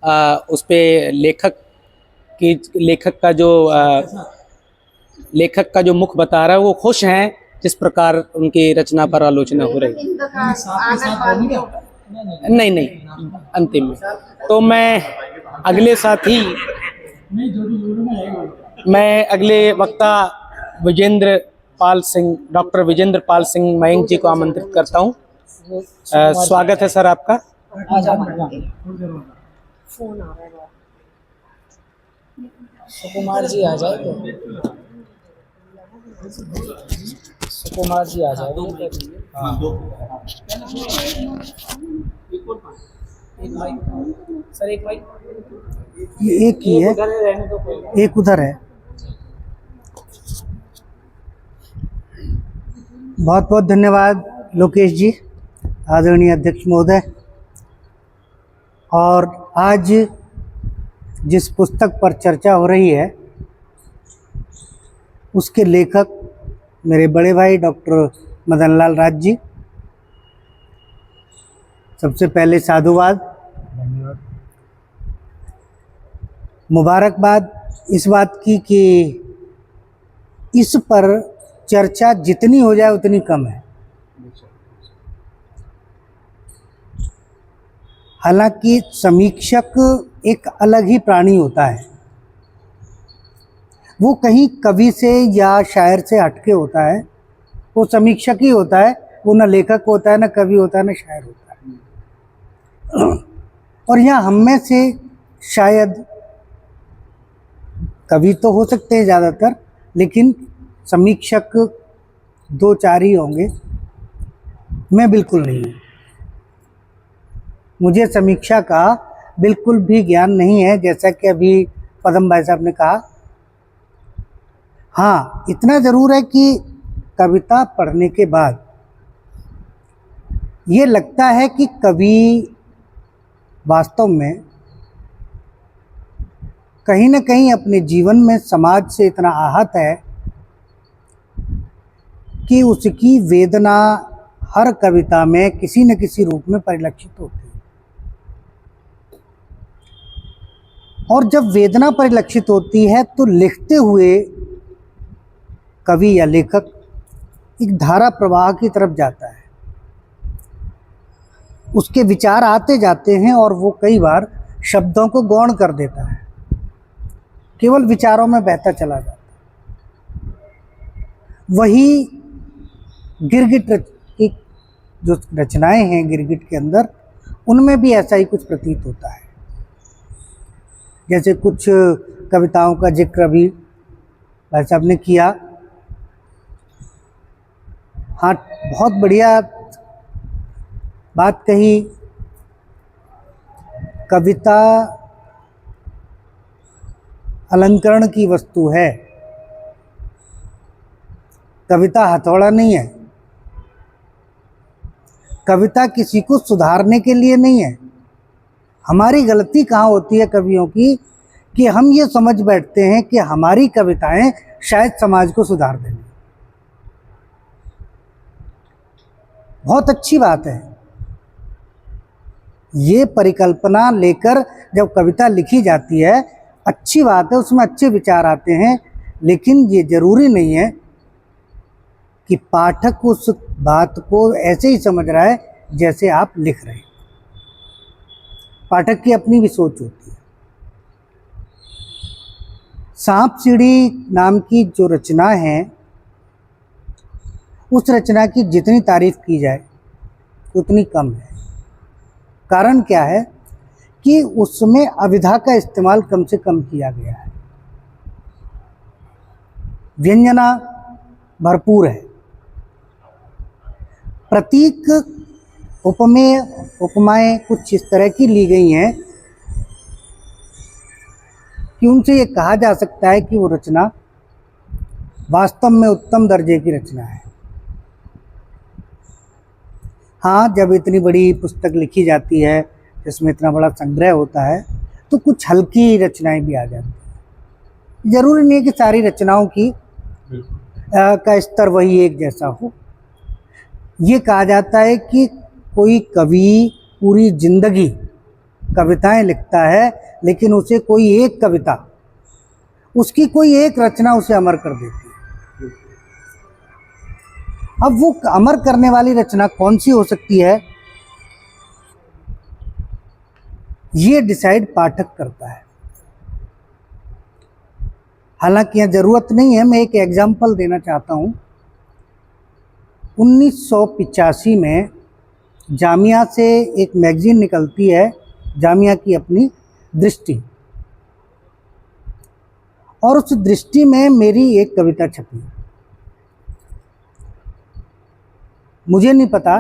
उस पे लेखक का जो मुख बता रहा है वो खुश हैं जिस प्रकार उनकी रचना पर आलोचना हो रही। नहीं नहीं, अंतिम में तो मैं अगले वक्ता डॉक्टर विजेंद्र पाल सिंह मयंक जी को आमंत्रित करता हूँ। स्वागत है सर आपका। फोन आ रहा है, सुकुमार जी आ जाए तो सुकुमार जी आ जाए। सर एक माइक, एक ही है, एक उधर है। बहुत बहुत धन्यवाद लोकेश जी, आदरणीय अध्यक्ष महोदय। और आज जिस पुस्तक पर चर्चा हो रही है उसके लेखक मेरे बड़े भाई डॉक्टर मदन लाल राज जी, सबसे पहले साधुवाद, मुबारकबाद इस बात की कि इस पर चर्चा जितनी हो जाए उतनी कम है। हालांकि समीक्षक एक अलग ही प्राणी होता है, वो कहीं कवि से या शायर से हटके होता है। वो समीक्षक ही होता है, वो न लेखक होता है, न कवि होता है, न शायर होता है। और यहाँ हम में से शायद कवि तो हो सकते हैं ज़्यादातर, लेकिन समीक्षक 2-4 ही होंगे। मैं बिल्कुल नहीं हूँ, मुझे समीक्षा का बिल्कुल भी ज्ञान नहीं है, जैसा कि अभी पदम भाई साहब ने कहा। हाँ, इतना ज़रूर है कि कविता पढ़ने के बाद ये लगता है कि कवि वास्तव में कहीं न कहीं अपने जीवन में समाज से इतना आहत है कि उसकी वेदना हर कविता में किसी न किसी रूप में परिलक्षित होती है। और जब वेदना परिलक्षित होती है तो लिखते हुए कवि या लेखक एक धारा प्रवाह की तरफ जाता है, उसके विचार आते जाते हैं और वो कई बार शब्दों को गौण कर देता है, केवल विचारों में बहता चला जाता है। वही गिरगिट की जो रचनाएं हैं गिरगिट के अंदर, उनमें भी ऐसा ही कुछ प्रतीत होता है। जैसे कुछ कविताओं का जिक्र अभी भाई साहब ने किया। हाँ, बहुत बढ़िया बात कही। कविता अलंकरण की वस्तु है, कविता हथौड़ा नहीं है। कविता किसी को सुधारने के लिए नहीं है। हमारी गलती कहाँ होती है कवियों की कि हम ये समझ बैठते हैं कि हमारी कविताएं शायद समाज को सुधार देंगी। बहुत अच्छी बात है, ये परिकल्पना लेकर जब कविता लिखी जाती है अच्छी बात है, उसमें अच्छे विचार आते हैं। लेकिन ये जरूरी नहीं है कि पाठक उस बात को ऐसे ही समझ रहा है जैसे आप लिख रहे हैं। पाठक की अपनी भी सोच होती है। सांप सीढ़ी नाम की जो रचना है, उस रचना की जितनी तारीफ की जाए उतनी कम है। कारण क्या है कि उसमें अविधा का इस्तेमाल कम से कम किया गया है, व्यंजना भरपूर है, प्रतीक उपमेय उपमाएं कुछ इस तरह की ली गई हैं कि उनसे ये कहा जा सकता है कि वो रचना वास्तव में उत्तम दर्जे की रचना है। हाँ, जब इतनी बड़ी पुस्तक लिखी जाती है जिसमें इतना बड़ा संग्रह होता है तो कुछ हल्की रचनाएं भी आ जाती हैं। जरूरी नहीं है कि सारी रचनाओं की का स्तर वही एक जैसा हो। ये कहा जाता है कि कोई कवि पूरी जिंदगी कविताएं लिखता है, लेकिन उसे कोई एक कविता, उसकी कोई एक रचना उसे अमर कर देती है। अब वो अमर करने वाली रचना कौन सी हो सकती है, ये डिसाइड पाठक करता है। हालांकि यह जरूरत नहीं है, मैं एक एग्जाम्पल देना चाहता हूँ। 1985 में जामिया से एक मैगजीन निकलती है, जामिया की अपनी दृष्टि, और उस दृष्टि में मेरी एक कविता छपी। मुझे नहीं पता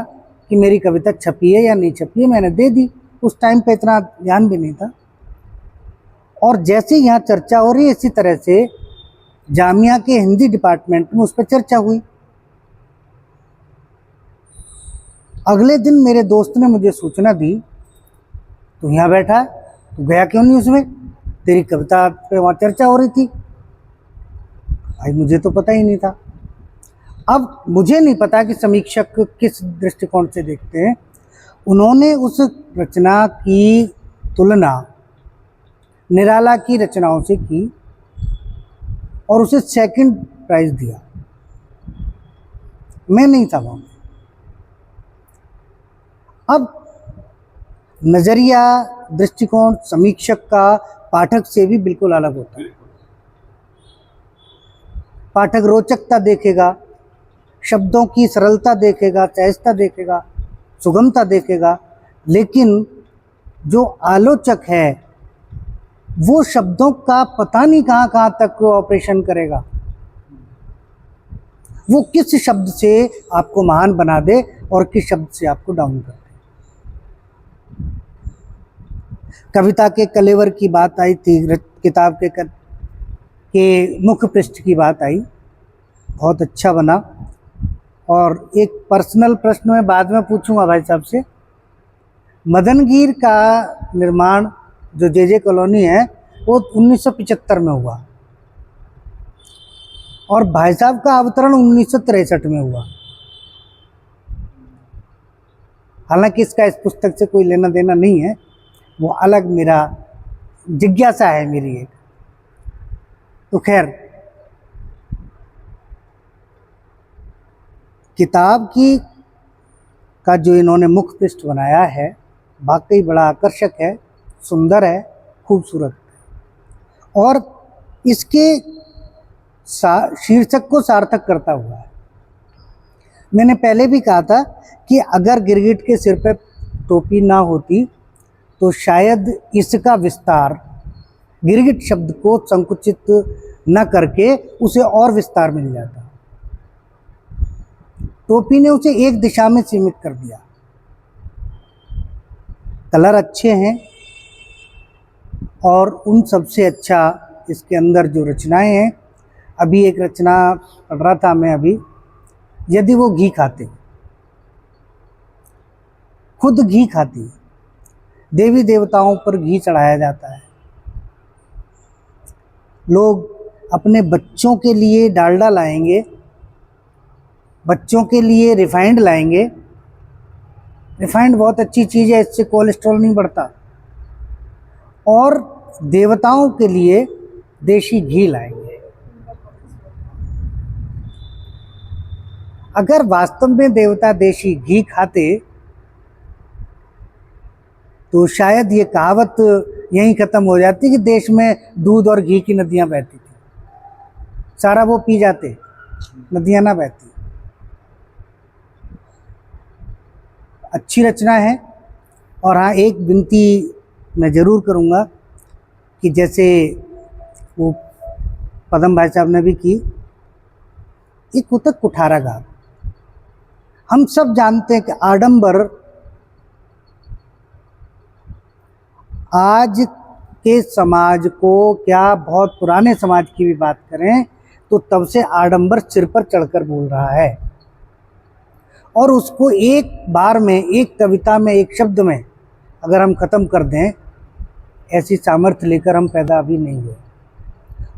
कि मेरी कविता छपी है या नहीं छपी है, मैंने दे दी। उस टाइम पे इतना ध्यान भी नहीं था। और जैसे यहाँ चर्चा हो रही है, इसी तरह से जामिया के हिंदी डिपार्टमेंट में उस पर चर्चा हुई। अगले दिन मेरे दोस्त ने मुझे सूचना दी, तू यहाँ बैठा है, तू गया क्यों नहीं उसमें, तेरी कविता पे वहाँ चर्चा हो रही थी। भाई मुझे तो पता ही नहीं था। अब मुझे नहीं पता कि समीक्षक किस दृष्टिकोण से देखते हैं। उन्होंने उस रचना की तुलना निराला की रचनाओं से की और उसे सेकंड प्राइज दिया। मैं नहीं था वहाँ। अब नज़रिया, दृष्टिकोण समीक्षक का पाठक से भी बिल्कुल अलग होता है। पाठक रोचकता देखेगा, शब्दों की सरलता देखेगा, सहजता देखेगा, सुगमता देखेगा, लेकिन जो आलोचक है वो शब्दों का पता नहीं कहाँ कहाँ तक ऑपरेशन करेगा। वो किस शब्द से आपको महान बना दे और किस शब्द से आपको डाउन कर दे। कविता के कलेवर की बात आई थी, किताब के मुख्य पृष्ठ की बात आई, बहुत अच्छा बना। और एक पर्सनल प्रश्न मैं बाद में पूछूंगा भाई साहब से। मदनगीर का निर्माण जो जे कॉलोनी है वो 1975 में हुआ और भाई साहब का अवतरण 1963 में हुआ। हालांकि इसका इस पुस्तक से कोई लेना देना नहीं है, वो अलग मेरा जिज्ञासा है मेरी एक। तो खैर, किताब की का जो इन्होंने मुख्य पृष्ठ बनाया है वाकई बड़ा आकर्षक है, सुंदर है, खूबसूरत है और इसके शीर्षक को सार्थक करता हुआ है। मैंने पहले भी कहा था कि अगर गिरगिट के सिर पे टोपी ना होती तो शायद इसका विस्तार गिरगिट शब्द को संकुचित न करके उसे और विस्तार मिल जाता। टोपी ने उसे एक दिशा में सीमित कर दिया। कलर अच्छे हैं और उन सबसे अच्छा इसके अंदर जो रचनाएं हैं। अभी एक रचना पढ़ रहा था मैं अभी, यदि वो घी खाते, खुद घी खाती, देवी देवताओं पर घी चढ़ाया जाता है, लोग अपने बच्चों के लिए डालडा लाएंगे, बच्चों के लिए रिफाइंड लाएंगे। रिफाइंड बहुत अच्छी चीज़ है, इससे कोलेस्ट्रॉल नहीं बढ़ता। और देवताओं के लिए देशी घी लाएंगे। अगर वास्तव में देवता देशी घी खाते तो शायद ये कहावत यहीं ख़त्म हो जाती कि देश में दूध और घी की नदियाँ बहती थी, सारा वो पी जाते, नदियाँ ना बहती। अच्छी रचना है। और हाँ, एक विनती मैं ज़रूर करूँगा कि जैसे वो पदम भाई साहब ने भी की, एक होता कुठाराघात। हम सब जानते हैं कि आडंबर आज के समाज को, क्या बहुत पुराने समाज की भी बात करें तो तब से आडंबर सिर पर चढ़कर बोल रहा है और उसको एक बार में, एक कविता में, एक शब्द में अगर हम ख़त्म कर दें, ऐसी सामर्थ्य लेकर हम पैदा अभी नहीं हुए।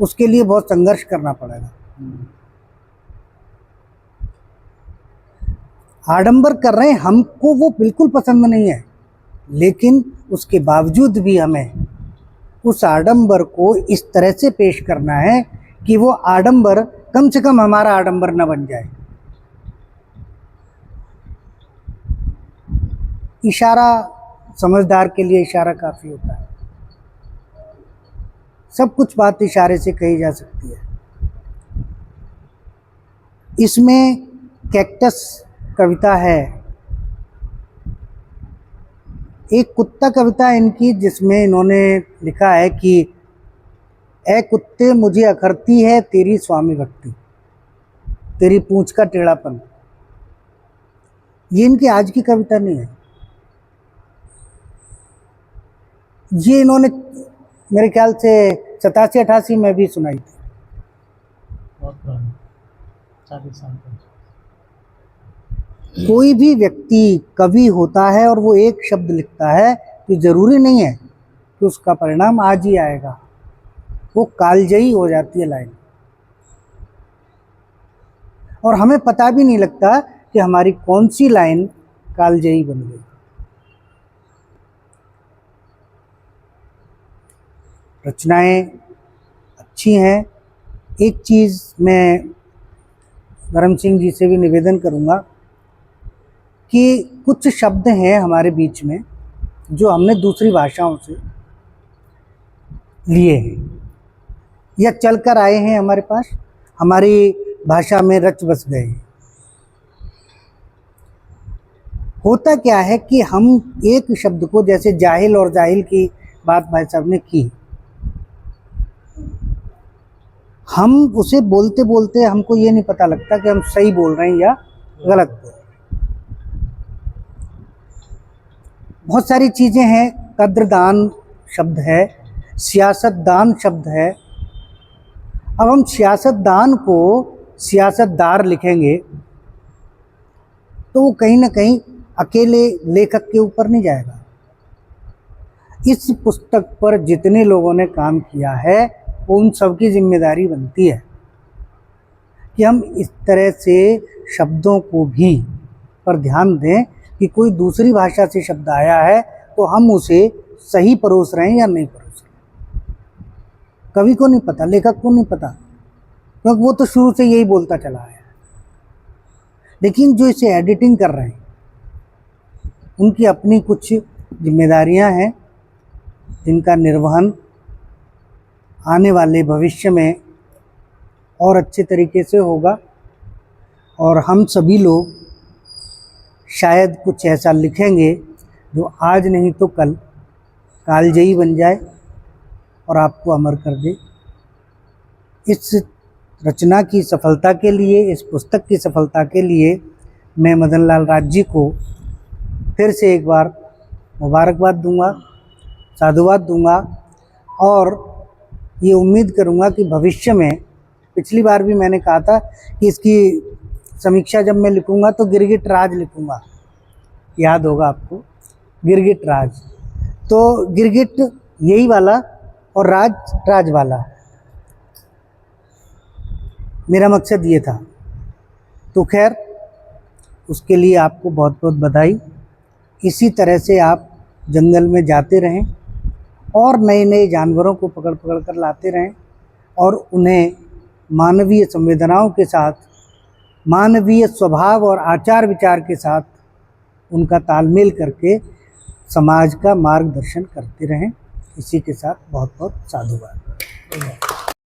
उसके लिए बहुत संघर्ष करना पड़ेगा। आडंबर कर रहे हैं, हमको वो बिल्कुल पसंद नहीं है। लेकिन उसके बावजूद भी हमें उस आडंबर को इस तरह से पेश करना है कि वो आडंबर कम से कम हमारा आडंबर न बन जाए। इशारा, समझदार के लिए इशारा काफ़ी होता है। सब कुछ बात इशारे से कही जा सकती है। इसमें कैक्टस कविता है, एक कुत्ता कविता है इनकी, जिसमें इन्होंने लिखा है कि ए कुत्ते मुझे अखरती है तेरी स्वामी भक्ति, तेरी पूंछ का टेढ़ापन। ये इनकी आज की कविता नहीं है, ये इन्होंने मेरे ख्याल से 87-88 में भी सुनाई थी। बहुत पुरानी, 40 साल पहले। कोई भी व्यक्ति कवि होता है और वो एक शब्द लिखता है तो ज़रूरी नहीं है कि उसका परिणाम आज ही आएगा, वो कालजयी हो जाती है लाइन, और हमें पता भी नहीं लगता कि हमारी कौन सी लाइन कालजयी बन गई। रचनाएं अच्छी हैं। एक चीज़ मैं धर्म सिंह जी से भी निवेदन करूंगा कि कुछ शब्द हैं हमारे बीच में जो हमने दूसरी भाषाओं से लिए हैं या चल कर आए हैं हमारे पास, हमारी भाषा में रच बस गए हैं। होता क्या है कि हम एक शब्द को, जैसे जाहिल और जाहिल की बात भाई साहब ने की, हम उसे बोलते बोलते हमको ये नहीं पता लगता कि हम सही बोल रहे हैं या गलत बोल रहे हैं। बहुत सारी चीज़ें हैं, कद्रदान शब्द है, सियासतदान शब्द है। अब हम सियासतदान को सियासतदार लिखेंगे तो वो कहीं ना कहीं अकेले लेखक के ऊपर नहीं जाएगा। इस पुस्तक पर जितने लोगों ने काम किया है उन सब की जिम्मेदारी बनती है कि हम इस तरह से शब्दों को भी पर ध्यान दें कि कोई दूसरी भाषा से शब्द आया है तो हम उसे सही परोस रहे हैं या नहीं परोस रहे। कवि को नहीं पता, लेखक को नहीं पता, क्योंकि वो तो शुरू से यही बोलता चला आया है। लेकिन जो इसे एडिटिंग कर रहे हैं उनकी अपनी कुछ जिम्मेदारियां हैं जिनका निर्वहन आने वाले भविष्य में और अच्छे तरीके से होगा, और हम सभी लोग शायद कुछ ऐसा लिखेंगे जो आज नहीं तो कल कालजयी बन जाए और आपको अमर कर दे। इस रचना की सफलता के लिए, इस पुस्तक की सफलता के लिए मैं मदन लाल राज जी को फिर से एक बार मुबारकबाद दूंगा, साधुवाद दूंगा, और ये उम्मीद करूंगा कि भविष्य में, पिछली बार भी मैंने कहा था कि इसकी समीक्षा जब मैं लिखूंगा तो गिरगिट राज लिखूंगा, याद होगा आपको, गिरगिट राज। तो गिरगिट यही वाला और राज राज वाला, मेरा मकसद ये था। तो खैर, उसके लिए आपको बहुत बहुत बधाई। इसी तरह से आप जंगल में जाते रहें और नए नए जानवरों को पकड़ पकड़ कर लाते रहें और उन्हें मानवीय संवेदनाओं के साथ, मानवीय स्वभाव और आचार विचार के साथ उनका तालमेल करके समाज का मार्गदर्शन करते रहें। इसी के साथ बहुत बहुत साधुवाद।